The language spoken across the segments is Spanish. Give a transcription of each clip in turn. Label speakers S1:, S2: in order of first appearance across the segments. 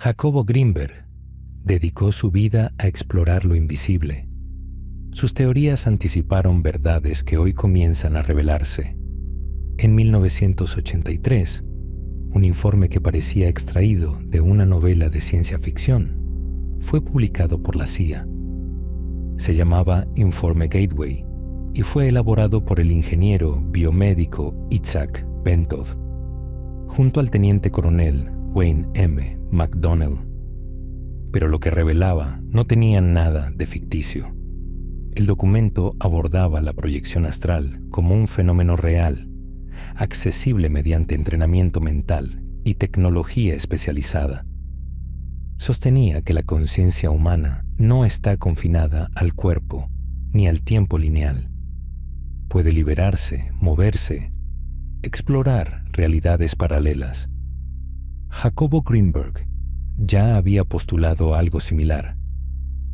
S1: Jacobo Grinberg dedicó su vida a explorar lo invisible. Sus teorías anticiparon verdades que hoy comienzan a revelarse. En 1983, un informe que parecía extraído de una novela de ciencia ficción fue publicado por la CIA. Se llamaba Informe Gateway y fue elaborado por el ingeniero biomédico Itzhak Bentov, junto al teniente coronel Wayne M. McDonnell. Pero lo que revelaba no tenía nada de ficticio. El documento abordaba la proyección astral como un fenómeno real, accesible mediante entrenamiento mental y tecnología especializada. Sostenía que la conciencia humana no está confinada al cuerpo ni al tiempo lineal. Puede liberarse, moverse, explorar realidades paralelas. Jacobo Grinberg ya había postulado algo similar,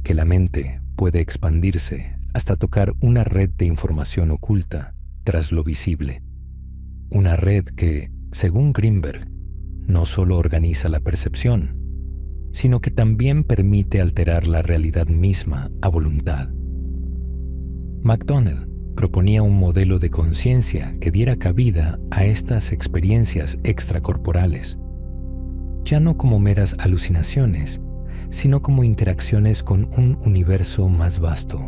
S1: que la mente puede expandirse hasta tocar una red de información oculta tras lo visible. Una red que, según Grinberg, no solo organiza la percepción, sino que también permite alterar la realidad misma a voluntad. McDonnell proponía un modelo de conciencia que diera cabida a estas experiencias extracorporales, ya no como meras alucinaciones, sino como interacciones con un universo más vasto,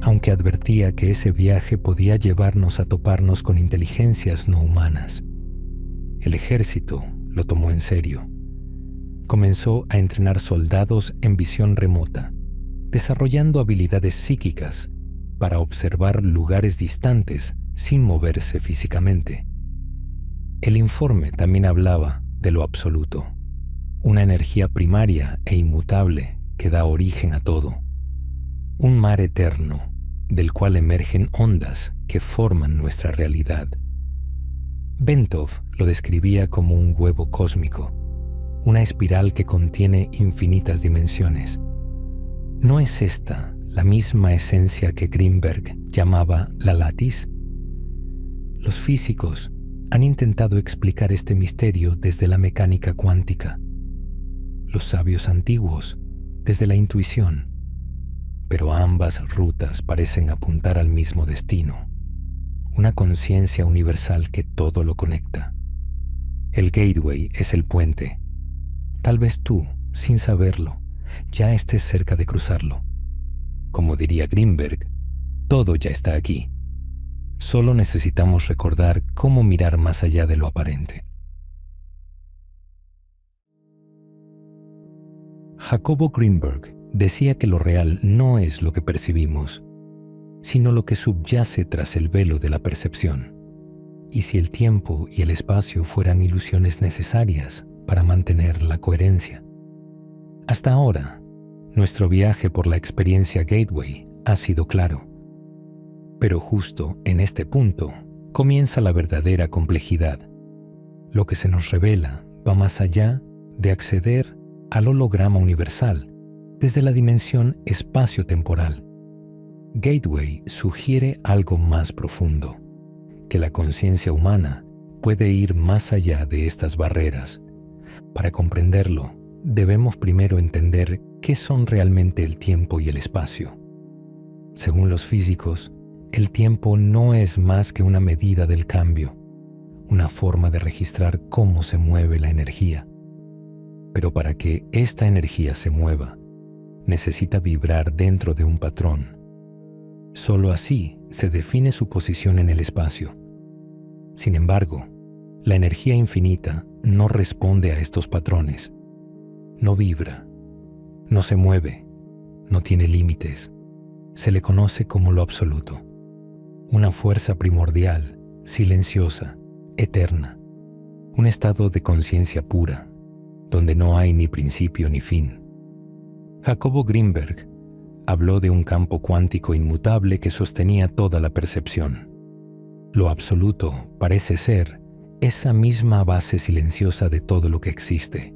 S1: aunque advertía que ese viaje podía llevarnos a toparnos con inteligencias no humanas. El ejército lo tomó en serio. Comenzó a entrenar soldados en visión remota, desarrollando habilidades psíquicas para observar lugares distantes sin moverse físicamente. El informe también hablaba de lo absoluto, una energía primaria e inmutable que da origen a todo, un mar eterno del cual emergen ondas que forman nuestra realidad. Bentov lo describía como un huevo cósmico, una espiral que contiene infinitas dimensiones. ¿No es esta la misma esencia que Grinberg llamaba la latiz? Los físicos han intentado explicar este misterio desde la mecánica cuántica, los sabios antiguos desde la intuición, pero ambas rutas parecen apuntar al mismo destino, una conciencia universal que todo lo conecta. El gateway es el puente. Tal vez tú, sin saberlo, ya estés cerca de cruzarlo. Como diría Grinberg, todo ya está aquí. Solo necesitamos recordar cómo mirar más allá de lo aparente. Jacobo Grinberg decía que lo real no es lo que percibimos, sino lo que subyace tras el velo de la percepción. Y si el tiempo y el espacio fueran ilusiones necesarias para mantener la coherencia. Hasta ahora, nuestro viaje por la experiencia Gateway ha sido claro. Pero justo en este punto comienza la verdadera complejidad. Lo que se nos revela va más allá de acceder al holograma universal desde la dimensión espacio-temporal. Gateway sugiere algo más profundo, que la conciencia humana puede ir más allá de estas barreras. Para comprenderlo, debemos primero entender qué son realmente el tiempo y el espacio. Según los físicos, el tiempo no es más que una medida del cambio, una forma de registrar cómo se mueve la energía. Pero para que esta energía se mueva, necesita vibrar dentro de un patrón. Solo así se define su posición en el espacio. Sin embargo, la energía infinita no responde a estos patrones. No vibra, no se mueve, no tiene límites. Se le conoce como lo absoluto. Una fuerza primordial, silenciosa, eterna. Un estado de conciencia pura, donde no hay ni principio ni fin. Jacobo Grinberg habló de un campo cuántico inmutable que sostenía toda la percepción. Lo absoluto parece ser esa misma base silenciosa de todo lo que existe.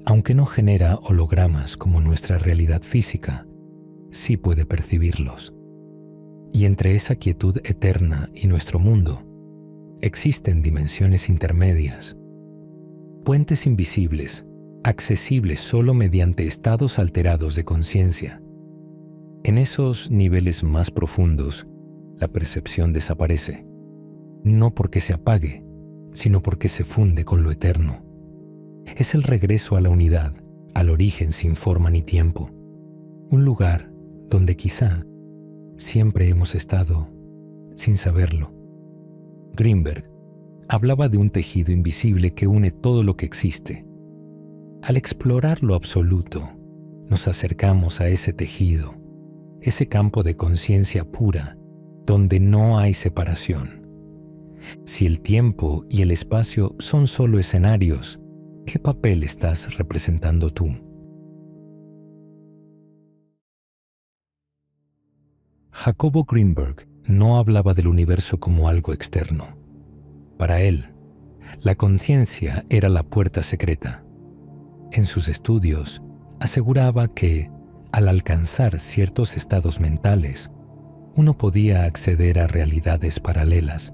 S1: Aunque no genera hologramas como nuestra realidad física, sí puede percibirlos. Y entre esa quietud eterna y nuestro mundo, existen dimensiones intermedias, puentes invisibles accesible solo mediante estados alterados de conciencia. En esos niveles más profundos, la percepción desaparece, no porque se apague, sino porque se funde con lo eterno. Es el regreso a la unidad, al origen sin forma ni tiempo, un lugar donde quizá siempre hemos estado sin saberlo. Greenberg hablaba de un tejido invisible que une todo lo que existe. Al explorar lo absoluto, nos acercamos a ese tejido, ese campo de conciencia pura, donde no hay separación. Si el tiempo y el espacio son solo escenarios, ¿qué papel estás representando tú? Jacobo Greenberg no hablaba del universo como algo externo. Para él, la conciencia era la puerta secreta. En sus estudios, aseguraba que, al alcanzar ciertos estados mentales, uno podía acceder a realidades paralelas.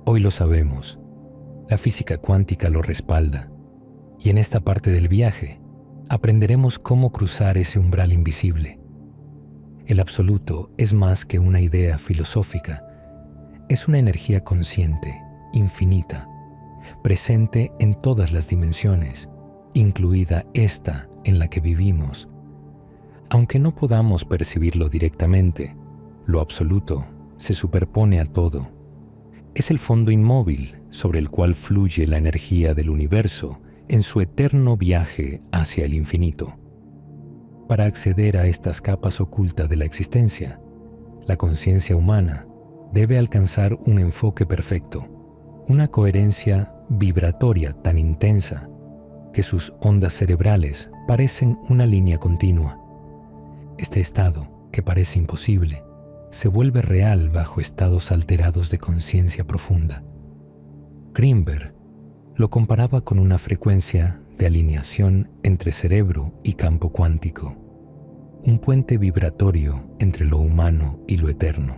S1: Hoy lo sabemos, la física cuántica lo respalda, y en esta parte del viaje aprenderemos cómo cruzar ese umbral invisible. El absoluto es más que una idea filosófica, es una energía consciente, infinita, presente en todas las dimensiones, incluida esta en la que vivimos. Aunque no podamos percibirlo directamente, lo absoluto se superpone a todo. Es el fondo inmóvil sobre el cual fluye la energía del universo en su eterno viaje hacia el infinito. Para acceder a estas capas ocultas de la existencia, la conciencia humana debe alcanzar un enfoque perfecto, una coherencia vibratoria tan intensa que sus ondas cerebrales parecen una línea continua. Este estado, que parece imposible, se vuelve real bajo estados alterados de conciencia profunda. Greenberg lo comparaba con una frecuencia de alineación entre cerebro y campo cuántico, un puente vibratorio entre lo humano y lo eterno.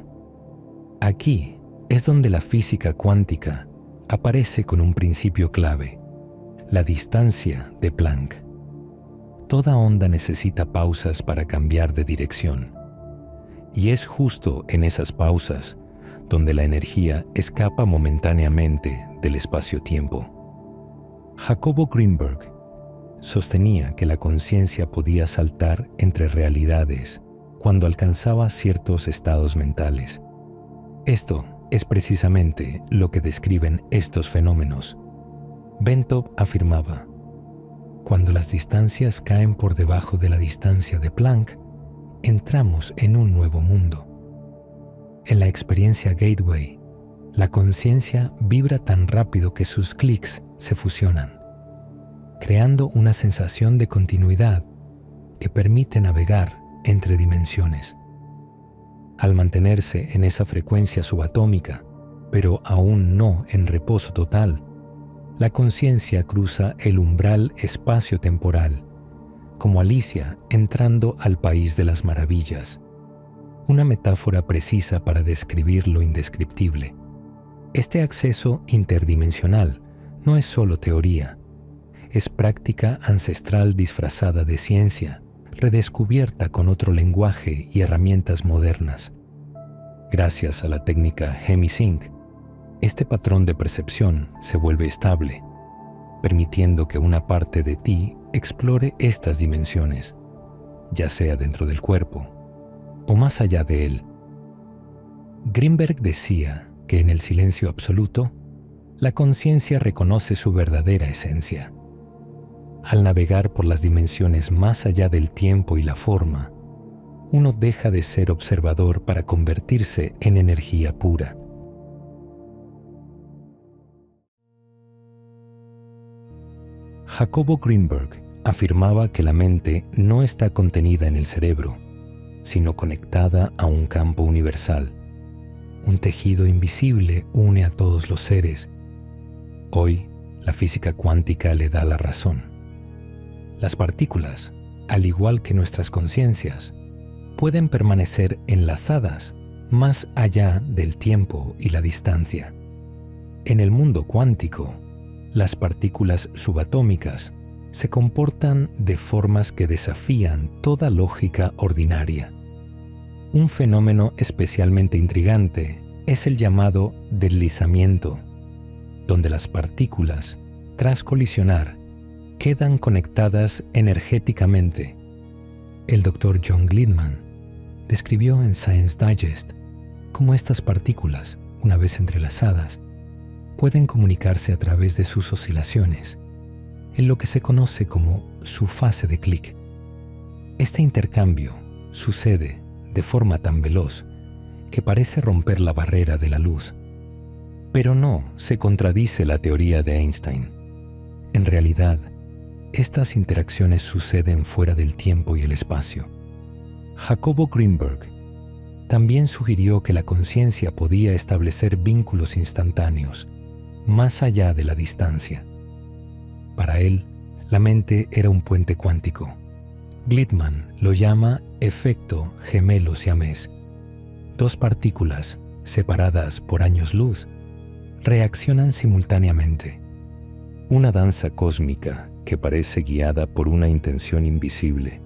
S1: Aquí es donde la física cuántica aparece con un principio clave, la distancia de Planck. Toda onda necesita pausas para cambiar de dirección. Y es justo en esas pausas donde la energía escapa momentáneamente del espacio-tiempo. Jacobo Greenberg sostenía que la conciencia podía saltar entre realidades cuando alcanzaba ciertos estados mentales. Esto es precisamente lo que describen estos fenómenos. Bentov afirmaba: cuando las distancias caen por debajo de la distancia de Planck, entramos en un nuevo mundo. En la experiencia Gateway, la conciencia vibra tan rápido que sus clics se fusionan, creando una sensación de continuidad que permite navegar entre dimensiones. Al mantenerse en esa frecuencia subatómica, pero aún no en reposo total, la conciencia cruza el umbral espacio-temporal, como Alicia entrando al país de las maravillas, una metáfora precisa para describir lo indescriptible. Este acceso interdimensional no es solo teoría, es práctica ancestral disfrazada de ciencia, redescubierta con otro lenguaje y herramientas modernas. Gracias a la técnica Hemisync, este patrón de percepción se vuelve estable, permitiendo que una parte de ti explore estas dimensiones, ya sea dentro del cuerpo o más allá de él. Greenberg decía que en el silencio absoluto, la conciencia reconoce su verdadera esencia. Al navegar por las dimensiones más allá del tiempo y la forma, uno deja de ser observador para convertirse en energía pura. Jacobo Greenberg afirmaba que la mente no está contenida en el cerebro, sino conectada a un campo universal. Un tejido invisible une a todos los seres. Hoy, la física cuántica le da la razón. Las partículas, al igual que nuestras conciencias, pueden permanecer enlazadas más allá del tiempo y la distancia. En el mundo cuántico, las partículas subatómicas se comportan de formas que desafían toda lógica ordinaria. Un fenómeno especialmente intrigante es el llamado deslizamiento, donde las partículas, tras colisionar, quedan conectadas energéticamente. El Dr. John Gleeman describió en Science Digest cómo estas partículas, una vez entrelazadas, pueden comunicarse a través de sus oscilaciones, en lo que se conoce como su fase de Click. Este intercambio sucede de forma tan veloz que parece romper la barrera de la luz, pero no se contradice la teoría de Einstein. En realidad, estas interacciones suceden fuera del tiempo y el espacio. Jacobo Greenberg también sugirió que la conciencia podía establecer vínculos instantáneos, más allá de la distancia. Para él, la mente era un puente cuántico. Gleeman lo llama efecto gemelo siamés. Dos partículas, separadas por años luz, reaccionan simultáneamente. Una danza cósmica que parece guiada por una intención invisible.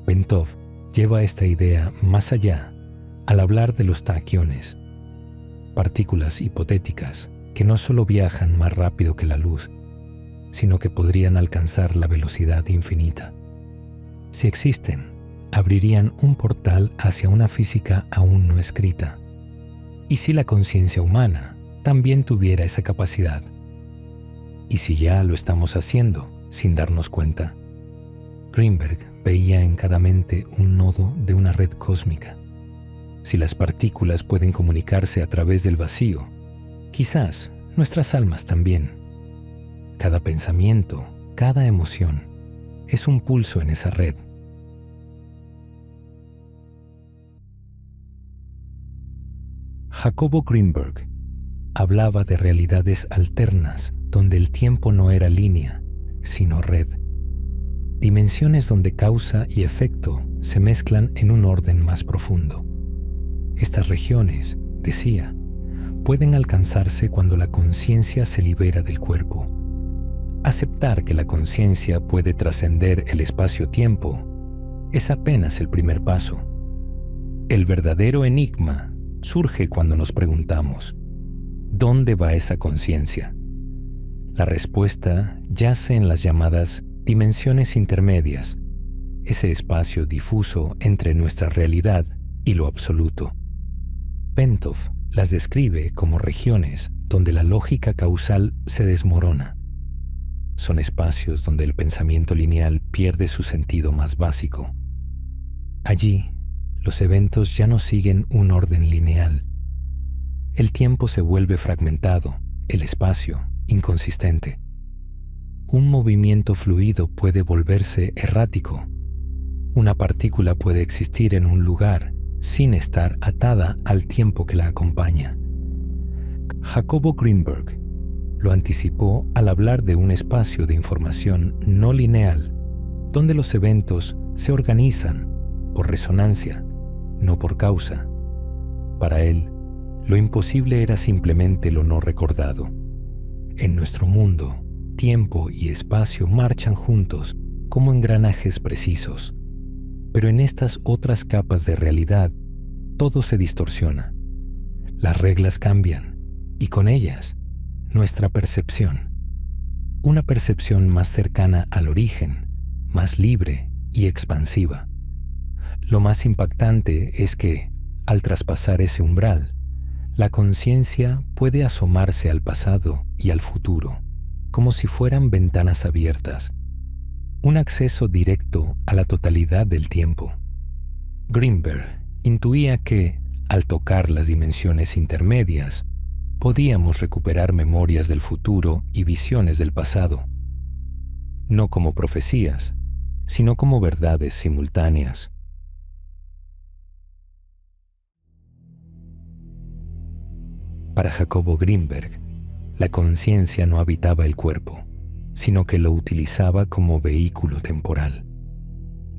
S1: Bentov lleva esta idea más allá al hablar de los taquiones, partículas hipotéticas que no solo viajan más rápido que la luz, sino que podrían alcanzar la velocidad infinita. Si existen, abrirían un portal hacia una física aún no escrita. ¿Y si la conciencia humana también tuviera esa capacidad? ¿Y si ya lo estamos haciendo sin darnos cuenta? Greenberg veía en cada mente un nodo de una red cósmica. Si las partículas pueden comunicarse a través del vacío, quizás nuestras almas también. Cada pensamiento, cada emoción, es un pulso en esa red. Jacobo Greenberg hablaba de realidades alternas donde el tiempo no era línea, sino red. Dimensiones donde causa y efecto se mezclan en un orden más profundo. Estas regiones, decía, pueden alcanzarse cuando la conciencia se libera del cuerpo. Aceptar que la conciencia puede trascender el espacio-tiempo es apenas el primer paso. El verdadero enigma surge cuando nos preguntamos, ¿dónde va esa conciencia? La respuesta yace en las llamadas dimensiones intermedias, ese espacio difuso entre nuestra realidad y lo absoluto. Bentov las describe como regiones donde la lógica causal se desmorona. Son espacios donde el pensamiento lineal pierde su sentido más básico. Allí, los eventos ya no siguen un orden lineal. El tiempo se vuelve fragmentado, el espacio inconsistente. Un movimiento fluido puede volverse errático. Una partícula puede existir en un lugar sin estar atada al tiempo que la acompaña. Jacobo Greenberg lo anticipó al hablar de un espacio de información no lineal, donde los eventos se organizan por resonancia, no por causa. Para él, lo imposible era simplemente lo no recordado. En nuestro mundo, tiempo y espacio marchan juntos como engranajes precisos. Pero en estas otras capas de realidad, todo se distorsiona. Las reglas cambian, y con ellas, nuestra percepción. Una percepción más cercana al origen, más libre y expansiva. Lo más impactante es que, al traspasar ese umbral, la conciencia puede asomarse al pasado y al futuro, como si fueran ventanas abiertas. Un acceso directo a la totalidad del tiempo. Greenberg intuía que, al tocar las dimensiones intermedias, podíamos recuperar memorias del futuro y visiones del pasado, no como profecías, sino como verdades simultáneas. Para Jacobo Greenberg, la conciencia no habitaba el cuerpo, sino que lo utilizaba como vehículo temporal.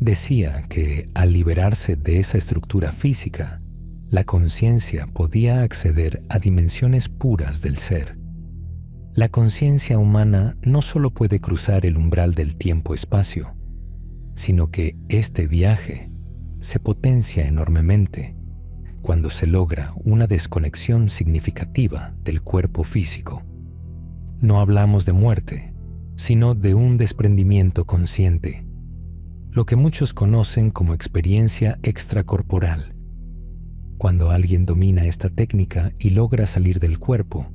S1: Decía que, al liberarse de esa estructura física, la conciencia podía acceder a dimensiones puras del ser. La conciencia humana no solo puede cruzar el umbral del tiempo-espacio, sino que este viaje se potencia enormemente cuando se logra una desconexión significativa del cuerpo físico. No hablamos de muerte, sino de un desprendimiento consciente, lo que muchos conocen como experiencia extracorporal. Cuando alguien domina esta técnica y logra salir del cuerpo,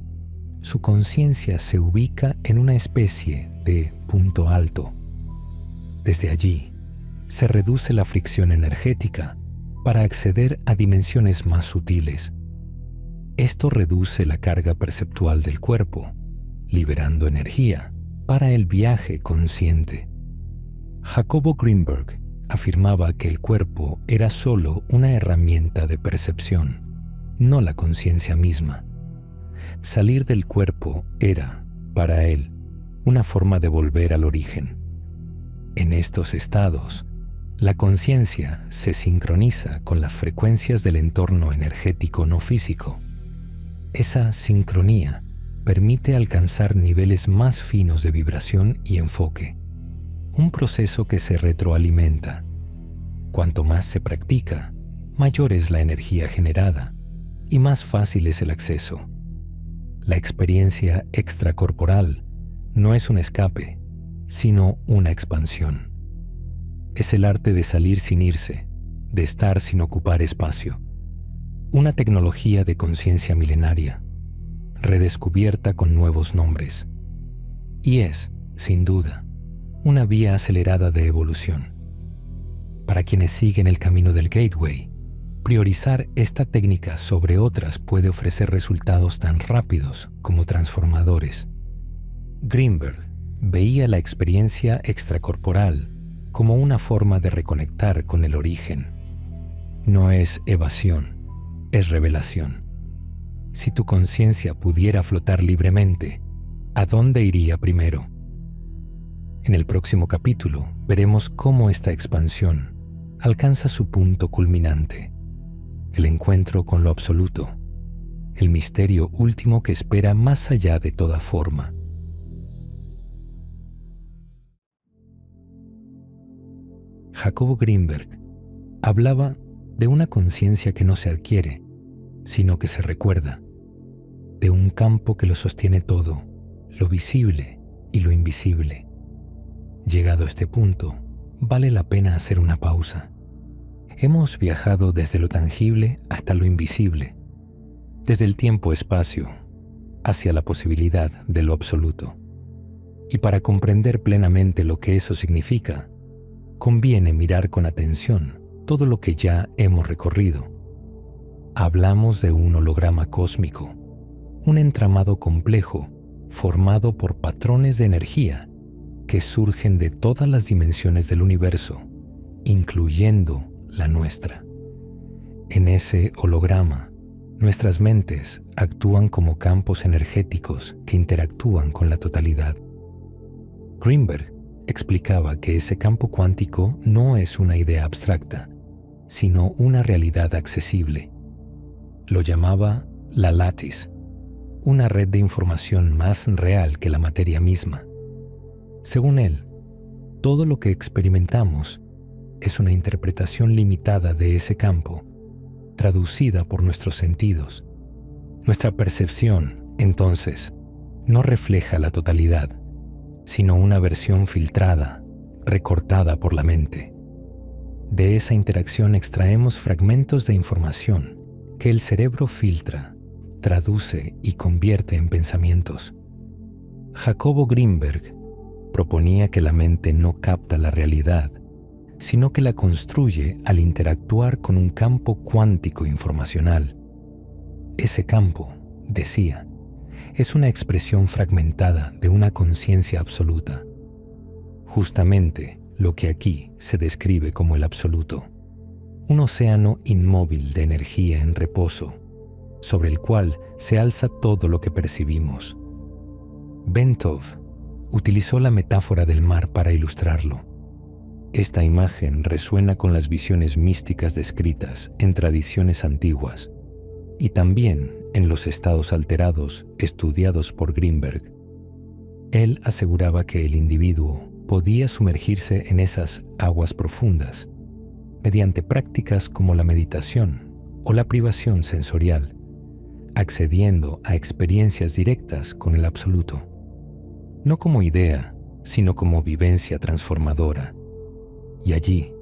S1: su conciencia se ubica en una especie de punto alto. Desde allí, se reduce la fricción energética para acceder a dimensiones más sutiles. Esto reduce la carga perceptual del cuerpo, liberando energía para el viaje consciente. Jacobo Greenberg afirmaba que el cuerpo era solo una herramienta de percepción, no la conciencia misma. Salir del cuerpo era, para él, una forma de volver al origen. En estos estados, la conciencia se sincroniza con las frecuencias del entorno energético no físico. Esa sincronía permite alcanzar niveles más finos de vibración y enfoque, un proceso que se retroalimenta. Cuanto más se practica, mayor es la energía generada y más fácil es el acceso. La experiencia extracorporal no es un escape, sino una expansión. Es el arte de salir sin irse, de estar sin ocupar espacio. Una tecnología de conciencia milenaria, redescubierta con nuevos nombres. Y es, sin duda, una vía acelerada de evolución. Para quienes siguen el camino del Gateway, priorizar esta técnica sobre otras puede ofrecer resultados tan rápidos como transformadores. Greenberg veía la experiencia extracorporal como una forma de reconectar con el origen. No es evasión, es revelación. Si tu conciencia pudiera flotar libremente, ¿a dónde iría primero? En el próximo capítulo veremos cómo esta expansión alcanza su punto culminante, el encuentro con lo absoluto, el misterio último que espera más allá de toda forma. Jacobo Greenberg hablaba de una conciencia que no se adquiere, sino que se recuerda, de un campo que lo sostiene todo, lo visible y lo invisible. Llegado a este punto, vale la pena hacer una pausa. Hemos viajado desde lo tangible hasta lo invisible, desde el tiempo-espacio hacia la posibilidad de lo absoluto. Y para comprender plenamente lo que eso significa, conviene mirar con atención todo lo que ya hemos recorrido. Hablamos de un holograma cósmico, un entramado complejo formado por patrones de energía que surgen de todas las dimensiones del universo, incluyendo la nuestra. En ese holograma, nuestras mentes actúan como campos energéticos que interactúan con la totalidad. Greenberg explicaba que ese campo cuántico no es una idea abstracta, sino una realidad accesible. Lo llamaba la lattice, una red de información más real que la materia misma. Según él, todo lo que experimentamos es una interpretación limitada de ese campo, traducida por nuestros sentidos. Nuestra percepción, entonces, no refleja la totalidad, sino una versión filtrada, recortada por la mente. De esa interacción extraemos fragmentos de información que el cerebro filtra, traduce y convierte en pensamientos. Jacobo Greenberg proponía que la mente no capta la realidad, sino que la construye al interactuar con un campo cuántico informacional. Ese campo, decía, es una expresión fragmentada de una conciencia absoluta. Justamente lo que aquí se describe como el absoluto, un océano inmóvil de energía en reposo, sobre el cual se alza todo lo que percibimos. Bentov utilizó la metáfora del mar para ilustrarlo. Esta imagen resuena con las visiones místicas descritas en tradiciones antiguas y también en los estados alterados estudiados por Greenberg. Él aseguraba que el individuo podía sumergirse en esas aguas profundas mediante prácticas como la meditación o la privación sensorial, accediendo a experiencias directas con el absoluto, no como idea, sino como vivencia transformadora. Y allí,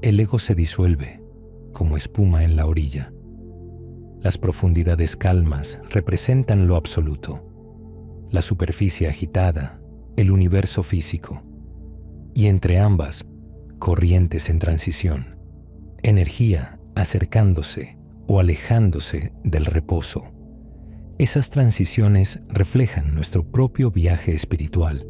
S1: el ego se disuelve como espuma en la orilla. Las profundidades calmas representan lo absoluto, la superficie agitada, el universo físico, y entre ambas, corrientes en transición, energía acercándose o alejándose del reposo. Esas transiciones reflejan nuestro propio viaje espiritual.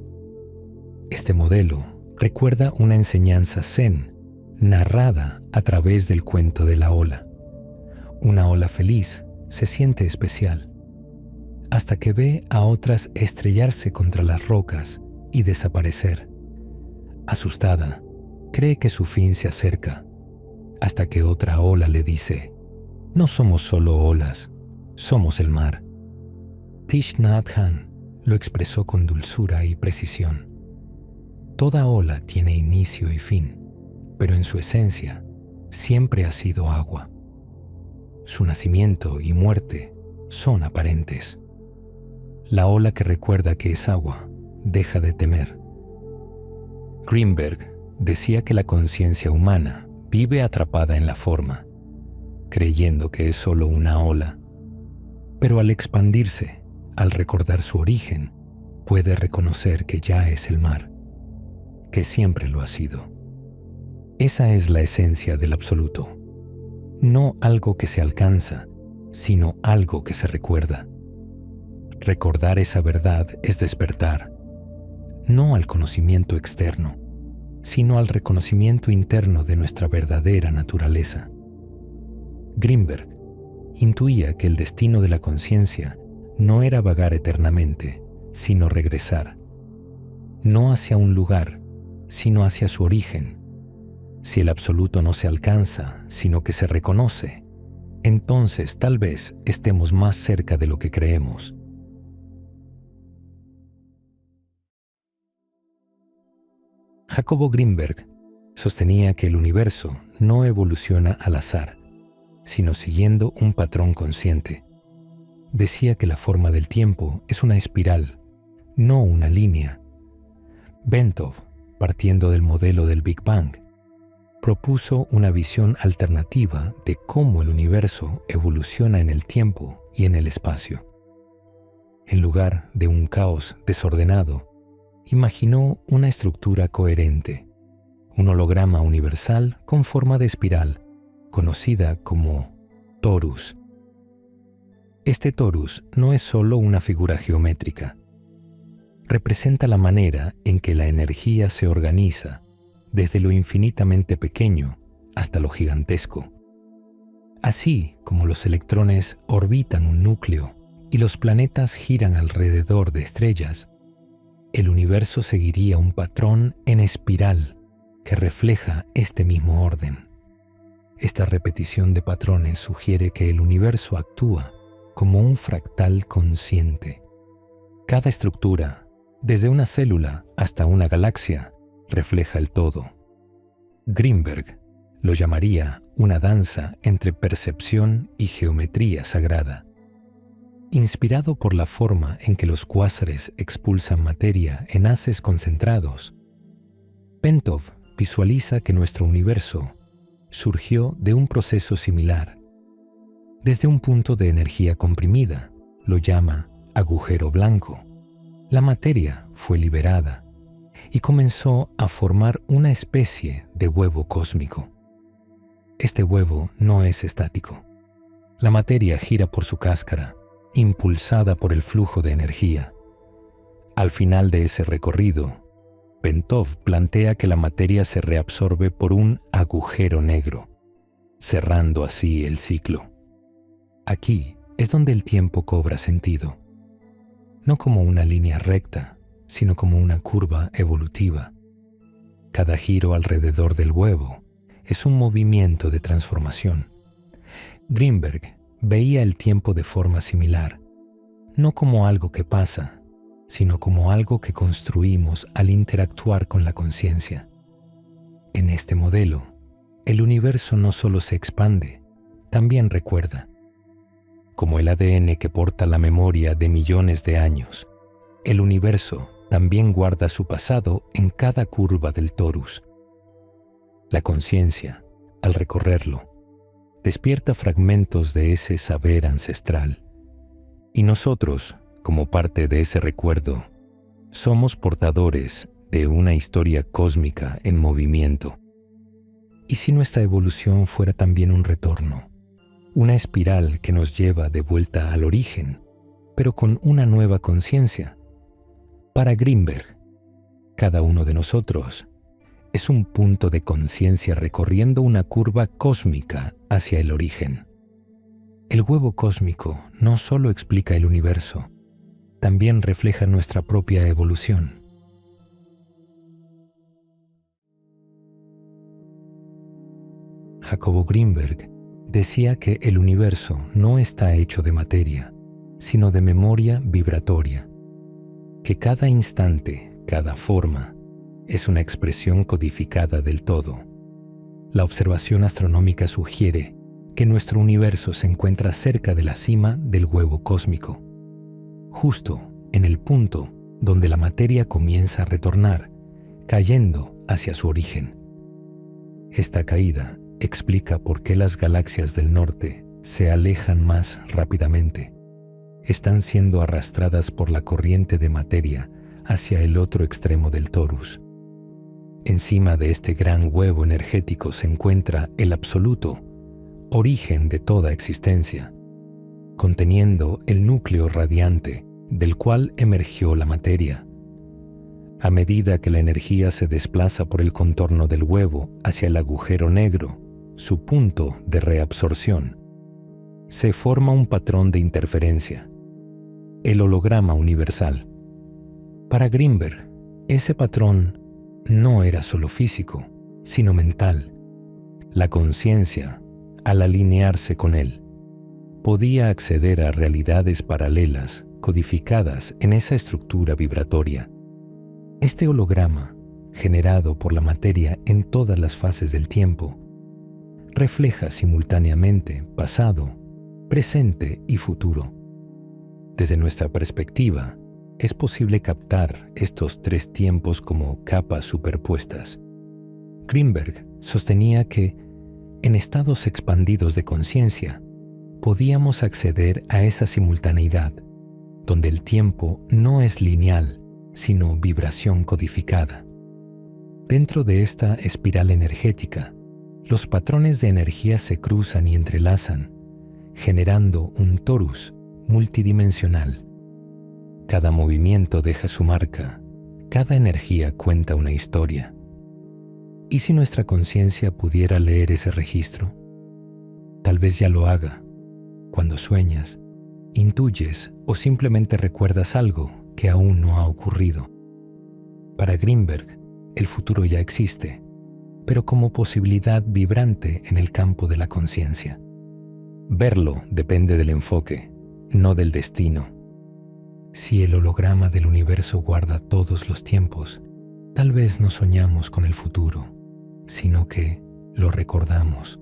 S1: Este modelo recuerda una enseñanza zen narrada a través del cuento de la ola. Una ola feliz se siente especial, hasta que ve a otras estrellarse contra las rocas y desaparecer. Asustada, cree que su fin se acerca, hasta que otra ola le dice: no somos solo olas, somos el mar. Thich Nhat Hanh lo expresó con dulzura y precisión. Toda ola tiene inicio y fin, pero en su esencia siempre ha sido agua. Su nacimiento y muerte son aparentes. La ola que recuerda que es agua deja de temer. Greenberg decía que la conciencia humana vive atrapada en la forma, creyendo que es solo una ola, pero al expandirse, al recordar su origen, puede reconocer que ya es el mar, que siempre lo ha sido. Esa es la esencia del absoluto, no algo que se alcanza, sino algo que se recuerda. Recordar esa verdad es despertar, no al conocimiento externo, sino al reconocimiento interno de nuestra verdadera naturaleza. Greenberg intuía que el destino de la conciencia no era vagar eternamente, sino regresar, no hacia un lugar, sino hacia su origen. Si el absoluto no se alcanza, sino que se reconoce, entonces tal vez estemos más cerca de lo que creemos. Jacobo Greenberg sostenía que el universo no evoluciona al azar, sino siguiendo un patrón consciente. Decía que la forma del tiempo es una espiral, no una línea. Bentov, partiendo del modelo del Big Bang, propuso una visión alternativa de cómo el universo evoluciona en el tiempo y en el espacio. En lugar de un caos desordenado, imaginó una estructura coherente, un holograma universal con forma de espiral, conocida como torus. Este torus no es solo una figura geométrica. Representa la manera en que la energía se organiza desde lo infinitamente pequeño hasta lo gigantesco. Así como los electrones orbitan un núcleo y los planetas giran alrededor de estrellas, el universo seguiría un patrón en espiral que refleja este mismo orden. Esta repetición de patrones sugiere que el universo actúa como un fractal consciente. Cada estructura, desde una célula hasta una galaxia, refleja el todo. Greenberg lo llamaría una danza entre percepción y geometría sagrada. Inspirado por la forma en que los cuásares expulsan materia en haces concentrados, Bentov visualiza que nuestro universo surgió de un proceso similar. Desde un punto de energía comprimida, lo llama agujero blanco, la materia fue liberada y comenzó a formar una especie de huevo cósmico. Este huevo no es estático. La materia gira por su cáscara, impulsada por el flujo de energía. Al final de ese recorrido, Bentov plantea que la materia se reabsorbe por un agujero negro, cerrando así el ciclo. Aquí es donde el tiempo cobra sentido, no como una línea recta, sino como una curva evolutiva. Cada giro alrededor del huevo es un movimiento de transformación. Greenberg veía el tiempo de forma similar, no como algo que pasa, sino como algo que construimos al interactuar con la conciencia. En este modelo, el universo no solo se expande, también recuerda. Como el ADN que porta la memoria de millones de años, el universo también guarda su pasado en cada curva del torus. La conciencia, al recorrerlo, despierta fragmentos de ese saber ancestral. Y nosotros, como parte de ese recuerdo, somos portadores de una historia cósmica en movimiento. ¿Y si nuestra evolución fuera también un retorno? Una espiral que nos lleva de vuelta al origen, pero con una nueva conciencia. Para Greenberg, cada uno de nosotros es un punto de conciencia recorriendo una curva cósmica hacia el origen. El huevo cósmico no solo explica el universo, también refleja nuestra propia evolución. Jacobo Greenberg decía que el universo no está hecho de materia, sino de memoria vibratoria, que cada instante, cada forma, es una expresión codificada del todo. La observación astronómica sugiere que nuestro universo se encuentra cerca de la cima del huevo cósmico, justo en el punto donde la materia comienza a retornar, cayendo hacia su origen. Esta caída explica por qué las galaxias del norte se alejan más rápidamente. Están siendo arrastradas por la corriente de materia hacia el otro extremo del torus. Encima de este gran huevo energético se encuentra el absoluto, origen de toda existencia, conteniendo el núcleo radiante del cual emergió la materia. A medida que la energía se desplaza por el contorno del huevo hacia el agujero negro, su punto de reabsorción, se forma un patrón de interferencia, el holograma universal. Para Greenberg, ese patrón no era solo físico, sino mental. La conciencia, al alinearse con él, podía acceder a realidades paralelas codificadas en esa estructura vibratoria. Este holograma, generado por la materia en todas las fases del tiempo, refleja simultáneamente pasado, presente y futuro. Desde nuestra perspectiva, es posible captar estos tres tiempos como capas superpuestas. Greenberg sostenía que, en estados expandidos de conciencia, podíamos acceder a esa simultaneidad, donde el tiempo no es lineal, sino vibración codificada. Dentro de esta espiral energética, los patrones de energía se cruzan y entrelazan, generando un torus multidimensional. Cada movimiento deja su marca, cada energía cuenta una historia. ¿Y si nuestra conciencia pudiera leer ese registro? Tal vez ya lo haga, cuando sueñas, intuyes o simplemente recuerdas algo que aún no ha ocurrido. Para Greenberg, el futuro ya existe, pero como posibilidad vibrante en el campo de la conciencia. Verlo depende del enfoque, no del destino. Si el holograma del universo guarda todos los tiempos, tal vez no soñamos con el futuro, sino que lo recordamos.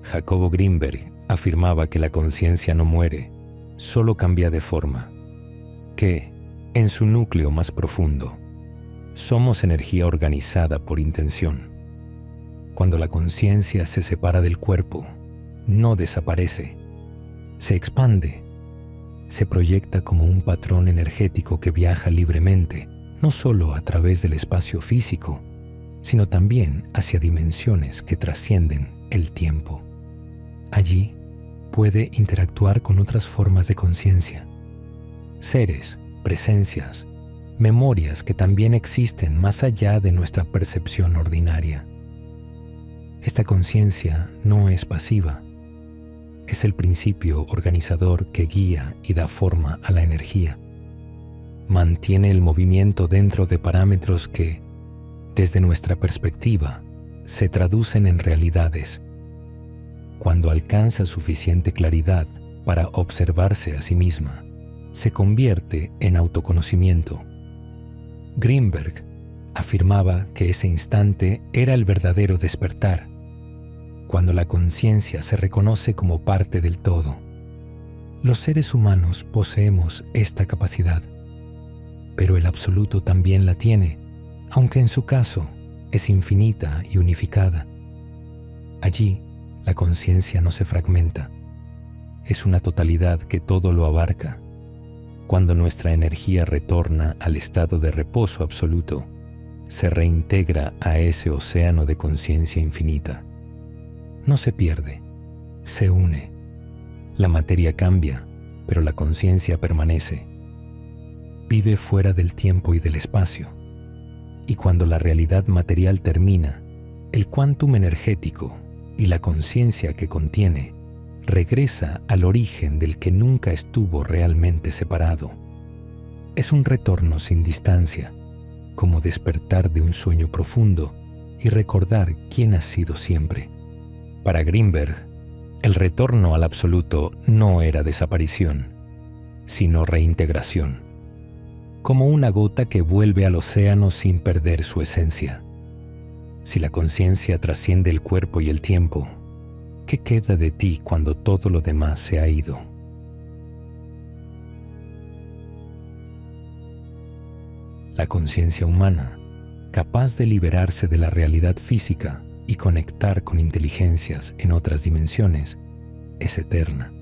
S1: Jacobo Greenberg afirmaba que la conciencia no muere, solo cambia de forma, que, en su núcleo más profundo, somos energía organizada por intención. Cuando la conciencia se separa del cuerpo, no desaparece, se expande, se proyecta como un patrón energético que viaja libremente, no solo a través del espacio físico, sino también hacia dimensiones que trascienden el tiempo. Allí puede interactuar con otras formas de conciencia, seres, presencias, memorias que también existen más allá de nuestra percepción ordinaria. Esta conciencia no es pasiva, es el principio organizador que guía y da forma a la energía. Mantiene el movimiento dentro de parámetros que, desde nuestra perspectiva, se traducen en realidades. Cuando alcanza suficiente claridad, para observarse a sí misma, se convierte en autoconocimiento. Greenberg afirmaba que ese instante era el verdadero despertar, cuando la conciencia se reconoce como parte del todo. Los seres humanos poseemos esta capacidad, pero el absoluto también la tiene, aunque en su caso es infinita y unificada. Allí, la conciencia no se fragmenta. Es una totalidad que todo lo abarca. Cuando nuestra energía retorna al estado de reposo absoluto, se reintegra a ese océano de conciencia infinita. No se pierde, se une. La materia cambia, pero la conciencia permanece. Vive fuera del tiempo y del espacio. Y cuando la realidad material termina, el quantum energético y la conciencia que contiene regresa al origen del que nunca estuvo realmente separado. Es un retorno sin distancia, como despertar de un sueño profundo y recordar quién has sido siempre. Para Greenberg, el retorno al absoluto no era desaparición, sino reintegración, como una gota que vuelve al océano sin perder su esencia. Si la conciencia trasciende el cuerpo y el tiempo, ¿qué queda de ti cuando todo lo demás se ha ido? La conciencia humana, capaz de liberarse de la realidad física y conectar con inteligencias en otras dimensiones, es eterna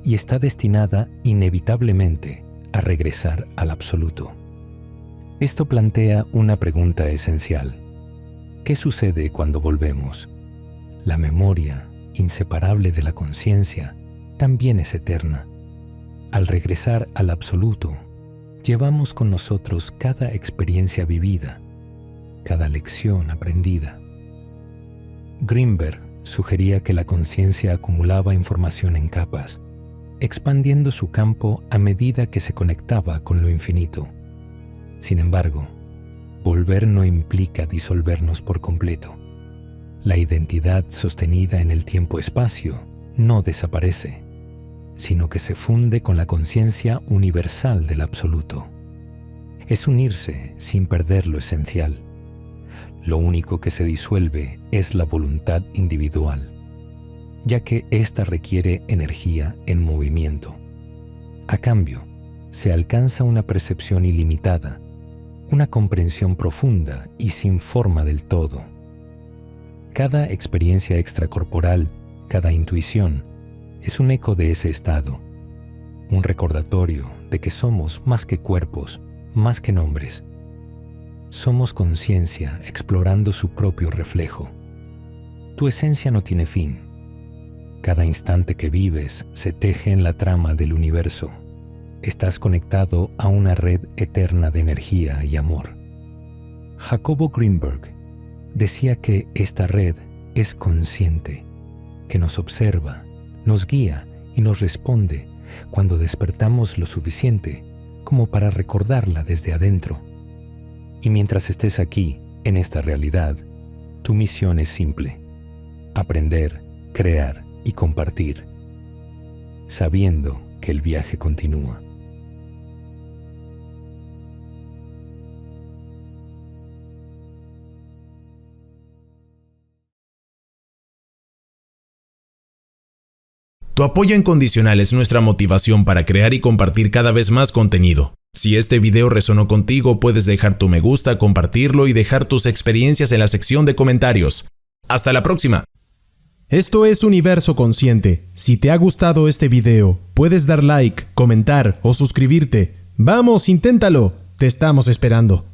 S1: y está destinada inevitablemente a regresar al absoluto. Esto plantea una pregunta esencial. ¿Qué sucede cuando volvemos? La memoria, inseparable de la conciencia, también es eterna. Al regresar al absoluto, llevamos con nosotros cada experiencia vivida, cada lección aprendida. Greenberg sugería que la conciencia acumulaba información en capas, expandiendo su campo a medida que se conectaba con lo infinito. Sin embargo, volver no implica disolvernos por completo. La identidad sostenida en el tiempo-espacio no desaparece, sino que se funde con la conciencia universal del absoluto. Es unirse sin perder lo esencial. Lo único que se disuelve es la voluntad individual, ya que ésta requiere energía en movimiento. A cambio, se alcanza una percepción ilimitada, una comprensión profunda y sin forma del todo. Cada experiencia extracorporal, cada intuición, es un eco de ese estado, un recordatorio de que somos más que cuerpos, más que nombres. Somos conciencia explorando su propio reflejo. Tu esencia no tiene fin. Cada instante que vives se teje en la trama del universo. Estás conectado a una red eterna de energía y amor. Jacobo Greenberg decía que esta red es consciente, que nos observa, nos guía y nos responde cuando despertamos lo suficiente como para recordarla desde adentro. Y mientras estés aquí, en esta realidad, tu misión es simple: aprender, crear y compartir, sabiendo que el viaje continúa.
S2: Tu apoyo incondicional es nuestra motivación para crear y compartir cada vez más contenido. Si este video resonó contigo, puedes dejar tu me gusta, compartirlo y dejar tus experiencias en la sección de comentarios. ¡Hasta la próxima!
S3: Esto es Universo Consciente. Si te ha gustado este video, puedes dar like, comentar o suscribirte. ¡Vamos, inténtalo! Te estamos esperando.